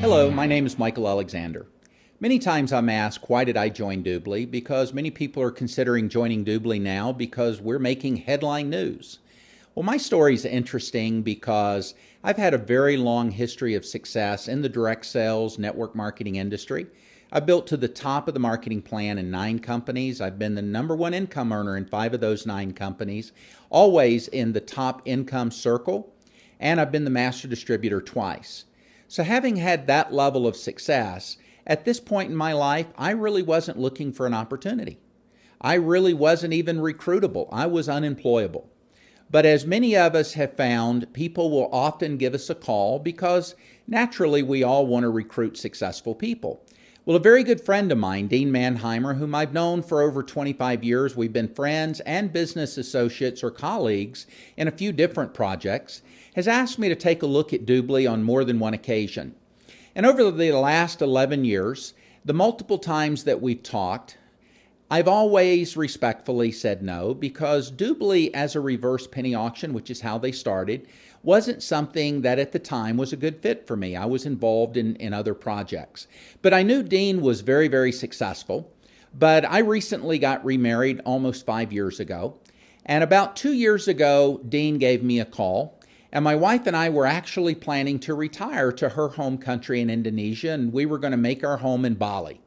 Hello, my name is Michael Alexander. Many times I'm asked, why did I join Dubli? Because many people are considering joining Dubli now because we're making headline news. Well, my story is interesting because I've had a very long history of success in the direct sales network marketing industry. I've built to the top of the marketing plan in 9 companies. I've been the #1 income earner in 5 of those 9 companies, always in the top income circle, and I've been the master distributor twice. So having had that level of success, at this point in my life, I really wasn't looking for an opportunity. I really wasn't even recruitable. I was unemployable. But as many of us have found, people will often give us a call because naturally we all want to recruit successful people. Well, a very good friend of mine, Dean Manheimer, whom I've known for over 25 years, we've been friends and business associates or colleagues in a few different projects, has asked me to take a look at Dubli on more than one occasion. And over the last 11 years, the multiple times that we've talked, I've always respectfully said no because Dubli as a reverse penny auction, which is how they started, wasn't something that at the time was a good fit for me. I was involved in other projects. But I knew Dean was very, very successful. But I recently got remarried almost 5 years ago. And about 2 years ago, Dean gave me a call. And my wife and I were actually planning to retire to her home country in Indonesia, and we were going to make our home in Bali.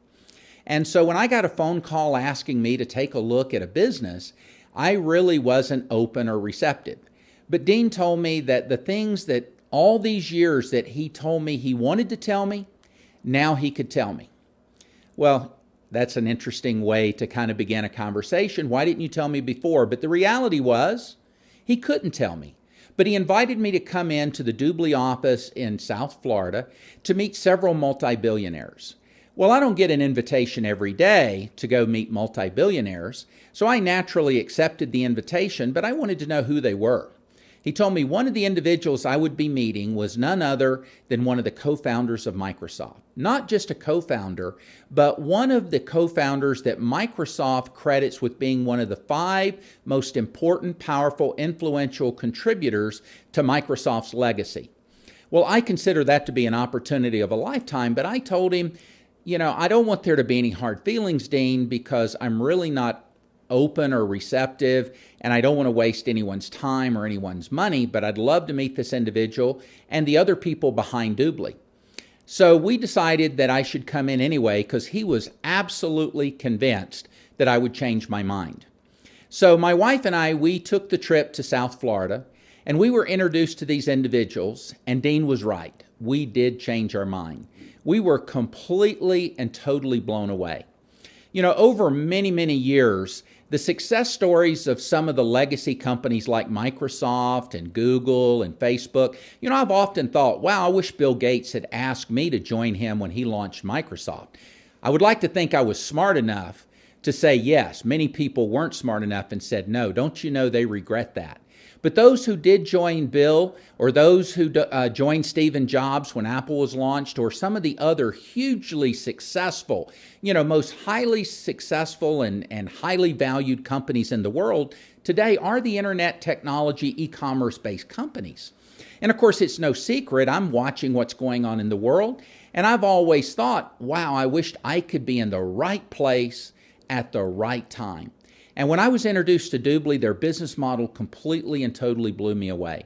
And so when I got a phone call asking me to take a look at a business, I really wasn't open or receptive. But Dean told me that the things that all these years that he told me he wanted to tell me, now he could tell me. Well, that's an interesting way to kind of begin a conversation. Why didn't you tell me before? But the reality was he couldn't tell me. But he invited me to come into the Dubli office in South Florida to meet several multi-billionaires. Well, I don't get an invitation every day to go meet multi-billionaires, so I naturally accepted the invitation, but I wanted to know who they were. He told me one of the individuals I would be meeting was none other than one of the co-founders of Microsoft. Not just a co-founder, but one of the co-founders that Microsoft credits with being one of the 5 most important, powerful, influential contributors to Microsoft's legacy. Well, I consider that to be an opportunity of a lifetime, but I told him, I don't want there to be any hard feelings, Dean, because I'm really not open or receptive, and I don't want to waste anyone's time or anyone's money, but I'd love to meet this individual and the other people behind Dubli. So we decided that I should come in anyway because he was absolutely convinced that I would change my mind. So my wife and I, we took the trip to South Florida, and we were introduced to these individuals, and Dean was right. We did change our mind. We were completely and totally blown away. Over many, many years, the success stories of some of the legacy companies like Microsoft and Google and Facebook, I've often thought, wow, I wish Bill Gates had asked me to join him when he launched Microsoft. I would like to think I was smart enough to say yes. Many people weren't smart enough and said no. Don't you know they regret that? But those who did join Bill, or those who joined Steve Jobs when Apple was launched, or some of the other hugely successful, most highly successful and highly valued companies in the world today are the internet technology e-commerce based companies. And of course, it's no secret, I'm watching what's going on in the world, and I've always thought, wow, I wished I could be in the right place at the right time. And when I was introduced to Dubli, their business model completely and totally blew me away.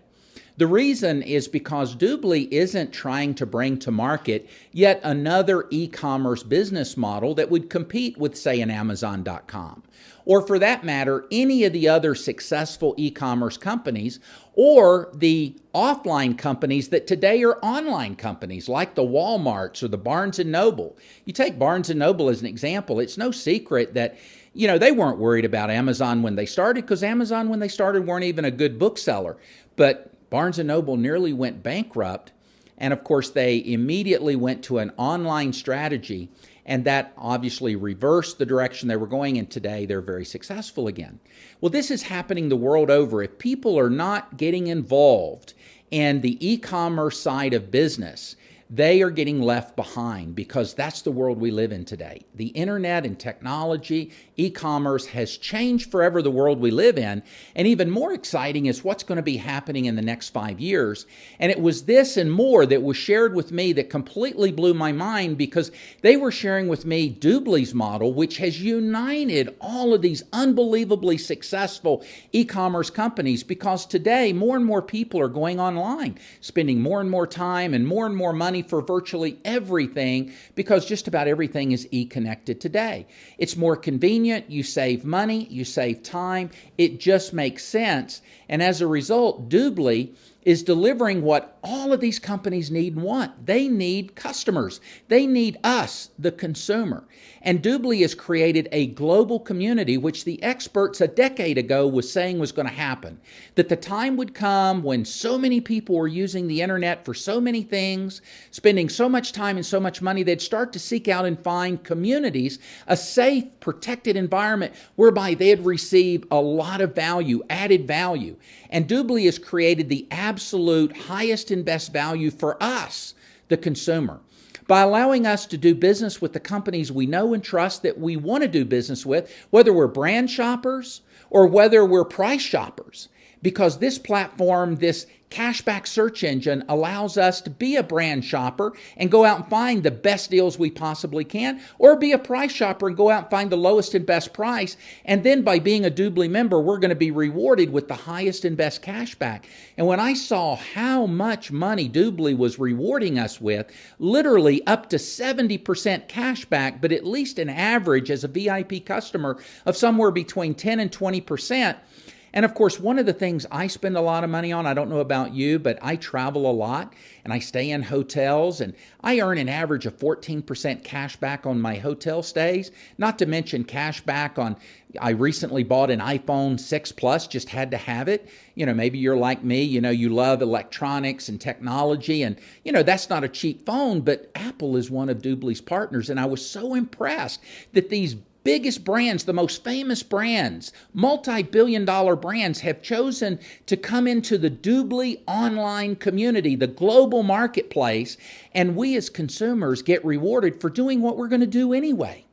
The reason is because Dubli isn't trying to bring to market yet another e-commerce business model that would compete with, say, an Amazon.com, or for that matter, any of the other successful e-commerce companies, or the offline companies that today are online companies like the Walmarts or the Barnes & Noble. You take Barnes & Noble as an example, it's no secret that they weren't worried about Amazon when they started because Amazon when they started weren't even a good bookseller. But Barnes & Noble nearly went bankrupt. And of course, they immediately went to an online strategy. And that obviously reversed the direction they were going in. Today, they're very successful again. Well, this is happening the world over. If people are not getting involved in the e-commerce side of business, they are getting left behind because that's the world we live in today. The internet and technology, e-commerce has changed forever the world we live in. And even more exciting is what's going to be happening in the next 5 years. And it was this and more that was shared with me that completely blew my mind, because they were sharing with me Dubli's model, which has united all of these unbelievably successful e-commerce companies, because today more and more people are going online, spending more and more time and more money for virtually everything, because just about everything is e-connected today. It's more convenient, you save money, you save time, it just makes sense. And as a result, Dubli is delivering what all of these companies need and want. They need customers. They need us, the consumer. And Dubli has created a global community, which the experts a decade ago was saying was going to happen. That the time would come when so many people were using the internet for so many things, spending so much time and so much money, they'd start to seek out and find communities, a safe, protected environment whereby they'd receive a lot of value, added value. And Dubli has created the absolute highest and best value for us, the consumer, by allowing us to do business with the companies we know and trust that we want to do business with, whether we're brand shoppers or whether we're price shoppers. Because this platform, this cashback search engine, allows us to be a brand shopper and go out and find the best deals we possibly can, or be a price shopper and go out and find the lowest and best price. And then by being a Dubli member, we're going to be rewarded with the highest and best cashback. And when I saw how much money Dubli was rewarding us with, literally up to 70% cashback, but at least an average as a VIP customer of somewhere between 10 and 20%. And of course, one of the things I spend a lot of money on, I don't know about you, but I travel a lot and I stay in hotels, and I earn an average of 14% cash back on my hotel stays, not to mention cash back on, I recently bought an iPhone 6 Plus, just had to have it. You know, maybe you're like me, you love electronics and technology, and that's not a cheap phone, but Apple is one of Dubli's partners, and I was so impressed that these biggest brands, the most famous brands, multi-billion-dollar brands, have chosen to come into the Dubli online community, the global marketplace, and we as consumers get rewarded for doing what we're going to do anyway.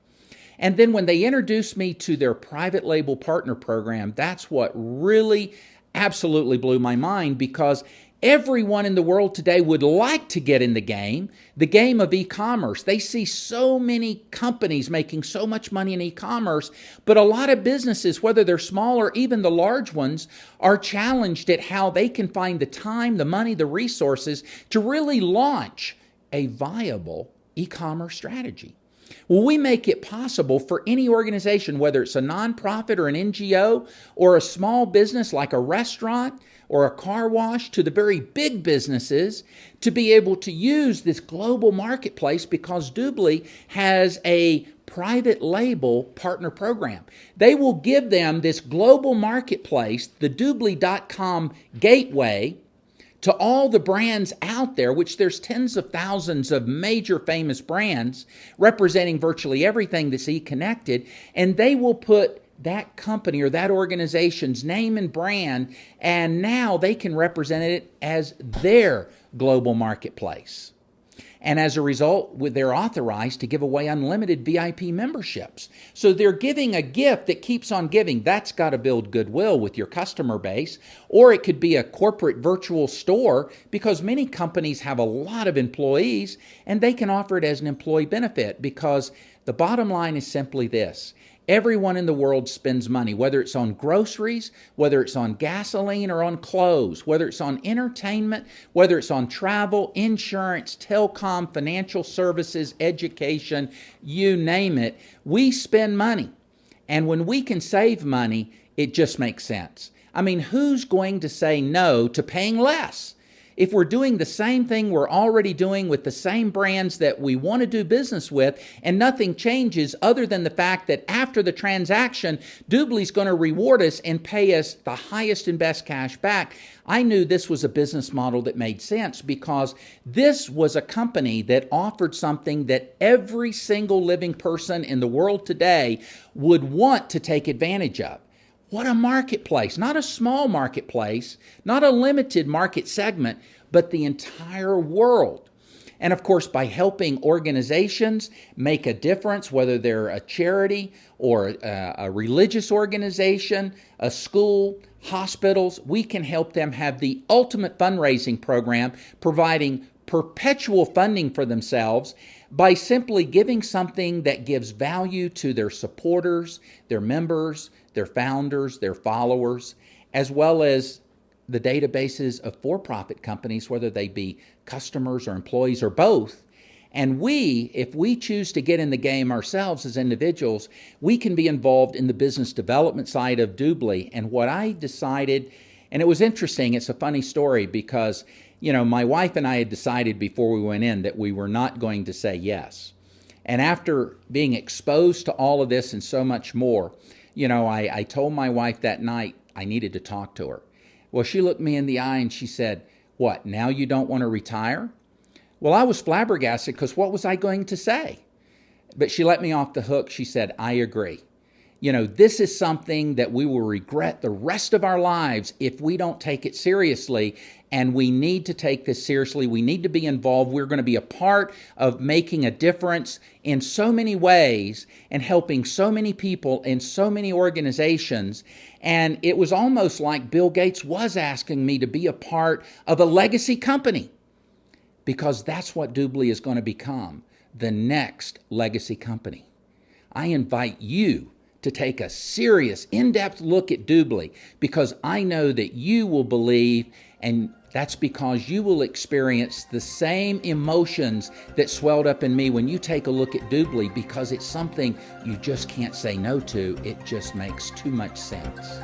And then when they introduced me to their private label partner program, that's what really absolutely blew my mind, because everyone in the world today would like to get in the game of e-commerce. They see so many companies making so much money in e-commerce, but a lot of businesses, whether they're small or even the large ones, are challenged at how they can find the time, the money, the resources to really launch a viable e-commerce strategy. Well, we make it possible for any organization, whether it's a nonprofit or an NGO or a small business like a restaurant or a car wash, to the very big businesses, to be able to use this global marketplace, because Dubli has a private label partner program. They will give them this global marketplace, the Dubli.com gateway, to all the brands out there, which there's tens of thousands of major famous brands representing virtually everything that's e-connected, and they will put that company or that organization's name and brand, and now they can represent it as their global marketplace. And as a result, they're authorized to give away unlimited VIP memberships. So they're giving a gift that keeps on giving. That's got to build goodwill with your customer base. Or it could be a corporate virtual store, because many companies have a lot of employees and they can offer it as an employee benefit, because the bottom line is simply this. Everyone in the world spends money, whether it's on groceries, whether it's on gasoline or on clothes, whether it's on entertainment, whether it's on travel, insurance, telecom, financial services, education, you name it. We spend money. And when we can save money, it just makes sense. I mean, who's going to say no to paying less? If we're doing the same thing we're already doing with the same brands that we want to do business with, and nothing changes other than the fact that after the transaction, Dubli's going to reward us and pay us the highest and best cash back, I knew this was a business model that made sense, because this was a company that offered something that every single living person in the world today would want to take advantage of. What a marketplace, not a small marketplace, not a limited market segment, but the entire world. And of course, by helping organizations make a difference, whether they're a charity or a religious organization, a school, hospitals, we can help them have the ultimate fundraising program, providing perpetual funding for themselves by simply giving something that gives value to their supporters, their members, their founders, their followers, as well as the databases of for-profit companies, whether they be customers or employees or both. And we, if we choose to get in the game ourselves as individuals, we can be involved in the business development side of Dubli. And what I decided, and it was interesting, it's a funny story because, you know, my wife and I had decided before we went in that we were not going to say yes. And after being exposed to all of this and so much more, you know, I told my wife that night I needed to talk to her. Well, she looked me in the eye and she said, "What, now you don't want to retire?" Well, I was flabbergasted because what was I going to say? But she let me off the hook. She said, "I agree. You know, this is something that we will regret the rest of our lives if we don't take it seriously, and we need to take this seriously. We need to be involved. We're going to be a part of making a difference in so many ways and helping so many people in so many organizations." And it was almost like Bill Gates was asking me to be a part of a legacy company, because that's what Dubli is going to become, the next legacy company. I invite you to take a serious, in-depth look at Dubli, because I know that you will believe, and that's because you will experience the same emotions that swelled up in me when you take a look at Dubli, because it's something you just can't say no to. It just makes too much sense.